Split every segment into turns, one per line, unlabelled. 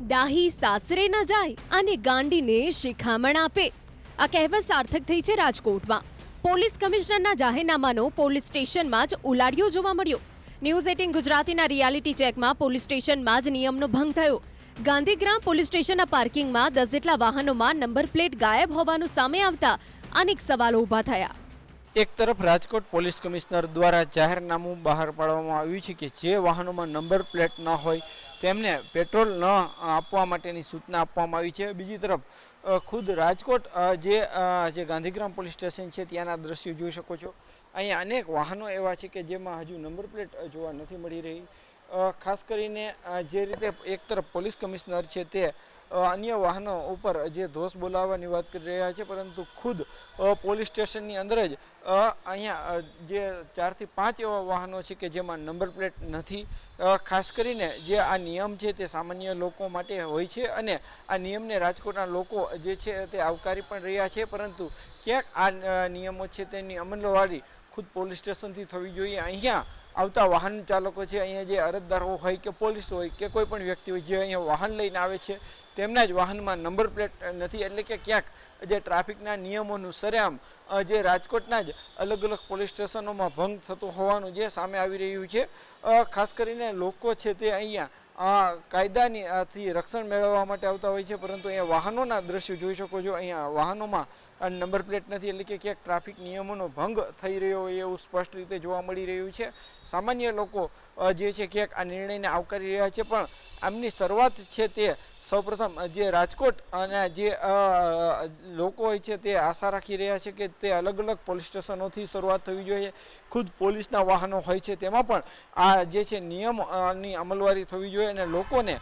દાહી સાસરે ન જાય અને ગાંડીને શિખામણ આપે. આ કહેવત સાર્થક થઈ છે રાજકોટમાં. પોલીસ કમિશનરના જાહેરનામાનો પોલીસ સ્ટેશનમાં જ ઉલાડિયો જોવા મળ્યો. ન્યૂઝ 18 ગુજરાતીના રિયાલિટી ચેકમાં પોલીસ સ્ટેશનમાં જ નિયમનો ભંગ થયો. ગાંધીગ્રામ પોલીસ સ્ટેશનના પાર્કિંગમાં 10 જેટલા વાહનોમાં નંબર પ્લેટ ગાયબ હોવાનું સામે આવતા અનેક સવાલો ઊભા થયા.
એક તરફ રાજકોટ પોલીસ કમિશનર દ્વારા જાહેરનામું બહાર પાડવામાં આવ્યું છે કે જે વાહનોમાં નંબર પ્લેટ ન હોય તેમને પેટ્રોલ ન આપવા માટેની સૂચના આપવામાં આવી છે. બીજી તરફ ખુદ રાજકોટ જે ગાંધીગ્રામ પોલીસ સ્ટેશન છે ત્યાંના દ્રશ્યો જોઈ શકો છો. અહીંયા અનેક વાહનો એવા છે કે જેમાં હજુ નંબર પ્લેટ જોવા નથી મળી રહી. ખાસ કરીને જે રીતે એક તરફ પોલીસ કમિશનર છે તે અન્ય વાહનો ઉપર જે દોષ બોલાવવાની વાત કરી રહ્યા છે, પરંતુ ખુદ પોલીસ સ્ટેશનની અંદર જ અહીંયા જે 4 થી 5 એવા વાહનો છે કે જેમાં નંબર પ્લેટ નથી. ખાસ કરીને જે આ નિયમ છે તે સામાન્ય લોકો માટે હોય છે અને આ નિયમને રાજકોટના લોકો જે છે તે આવકારી પણ રહ્યા છે, પરંતુ ક્યાંક આ નિયમો છે તેની અમલવારી ખુદ પોલીસ સ્ટેશનથી થવી જોઈએ. અહીંયા આવતા વાહન ચાલકો છે, અહીંયા જે અરજદારો હોય કે પોલીસ હોય કે કોઈ પણ વ્યક્તિ હોય જે અહીંયા વાહન લઈને આવે છે તેમના જ વાહનમાં નંબર પ્લેટ નથી, એટલે કે ક્યાંક જે ટ્રાફિકના નિયમોનું સરેઆમ જે રાજકોટના જ અલગ અલગ પોલીસ સ્ટેશનોમાં ભંગ થતો હોવાનું જે સામે આવી રહ્યું છે. ખાસ કરીને લોકો છે તે અહીંયા કાયદાથી રક્ષણ મેળવવા માટે આવતા હોય છે, પરંતુ અહીંયા વાહનોના દ્રશ્યો જોઈ શકો છો. અહીંયા વાહનોમાં નંબર પ્લેટ નથી, એટલે કે ક્યાંક ટ્રાફિક નિયમોનો ભંગ થઈ રહ્યો હોય એવું સ્પષ્ટ રીતે જોવા મળી રહ્યું છે. સામાન્ય લોકો જે છે ક્યાંક આ નિર્ણયને આવકારી રહ્યા છે, પણ આમની શરૂઆત છે તે સૌપ્રથમ જે રાજકોટ અને જે લોકો હોય છે તે આશા રાખી રહ્યા છે કે તે અલગ અલગ પોલીસ સ્ટેશનોથી શરૂઆત થવી જોઈએ. ખુદ પોલીસના વાહનો હોય છે તેમાં પણ આ જે છે નિયમની અમલવારી થવી જોઈએ અને લોકોને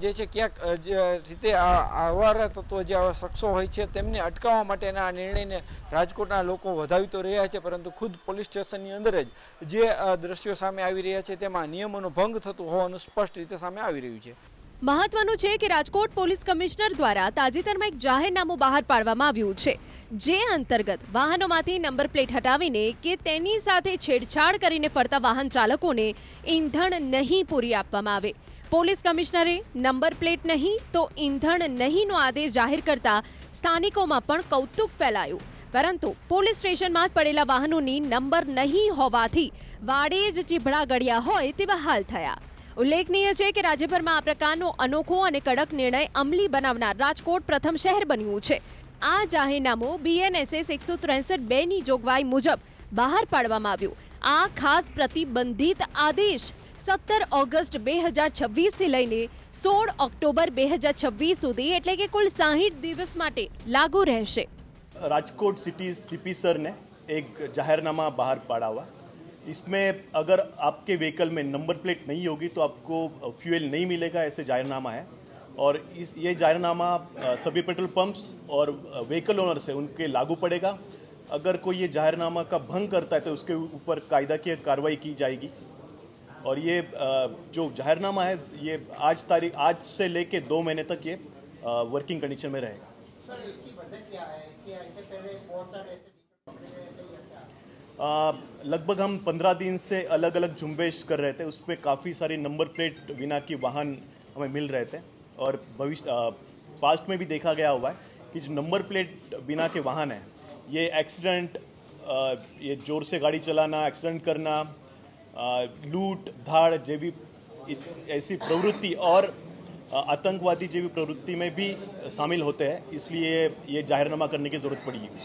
જે છે ક્યાંક જે રીતે આવારા તત્વો જે આવા શખ્સો હોય છે તેમને અટકાવવા માટેના આ નિર્ણયને રાજકોટના લોકો વધાવી તો રહ્યા છે, પરંતુ ખુદ પોલીસ સ્ટેશનની અંદર જ જે દ્રશ્યો સામે આવી રહ્યા છે તેમાં નિયમોનો ભંગ થતો હોવાનું સ્પષ્ટ રીતે સામે આવી રહ્યું છે.
મહત્વનું છે કે રાજકોટ પોલીસ કમિશનર દ્વારા તાજેતરમાં એક જાહેરનામું બહાર પાડવામાં આવ્યું છે, જે અંતર્ગત વાહનોમાંથી નંબર પ્લેટ હટાવીને કે તેની સાથે છેડછાડ કરીને ફરતા વાહન ચાલકોને ઈંધણ નહીં પૂરી આપવામાં આવે. પોલીસ કમિશનરે નંબર પ્લેટ નહીં તો ઈંધણ નહીંનો આદેશ જાહેર કરતા સ્થાનિકોમાં પણ કૌતુક ફેલાયું, પરંતુ પોલીસ સ્ટેશનમાં જ પડેલા વાહનોની નંબર નહીં હોવાથી વાડે જ ચીભડા ગળ્યા હોય તેવા હાલ થયા. ઉલ્લેખનીય છે કે રાજ્યભરમાં આ પ્રકારનો અનોખો અને કડક નિર્ણય અમલી બનાવનાર રાજકોટ પ્રથમ શહેર બન્યું છે. આ જાહેરનામું BNSS 163(2) ની જોગવાઈ મુજબ બહાર પાડવામાં આવ્યું. આ ખાસ પ્રતિબંધિત આદેશ 17 ઓગસ્ટ 2026 થી લઈને 16 ઓક્ટોબર 2026 સુધી, એટલે કે કુલ 60 દિવસ માટે લાગુ રહેશે.
राजकोट सिटी सीपी सर ने एक जाहिरनामा बाहर पड़ा हुआ. इसमें अगर आपके व्हीकल में नंबर प्लेट नहीं होगी तो आपको फ्यूल नहीं मिलेगा, ऐसे जाहिरनामा है. और ये जाहिरनामा सभी पेट्रोल पंप्स और व्हीकल ओनर से उनके लागू पड़ेगा. अगर कोई ये जाहिरनामा का भंग करता है तो उसके ऊपर कायदा की कार्रवाई की जाएगी. और ये जो जाहिरनामा है ये आज से लेके 2 महीने तक ये वर्किंग कंडीशन में रहेगा.
सर, इसकी वजह क्या है कि ऐसे पहले बहुत सारे ऐसे पकड़े गए थे या क्या?
लगभग हम 15 दिन से अलग अलग झुंबेश कर रहे थे. उसमें काफ़ी सारी नंबर प्लेट बिना की वाहन हमें मिल रहे थे. और पास्ट में भी देखा गया हुआ है कि जो नंबर प्लेट बिना के वाहन है ये एक्सीडेंट, ये ज़ोर से गाड़ी चलाना, एक्सीडेंट करना, लूट धाड़ जैसी ऐसी प्रवृत्ति और आतंकवादी जैसी प्रवृत्ति में भी शामिल होते हैं. इसलिए ये जाहिरनामा करने की ज़रूरत पड़ी है.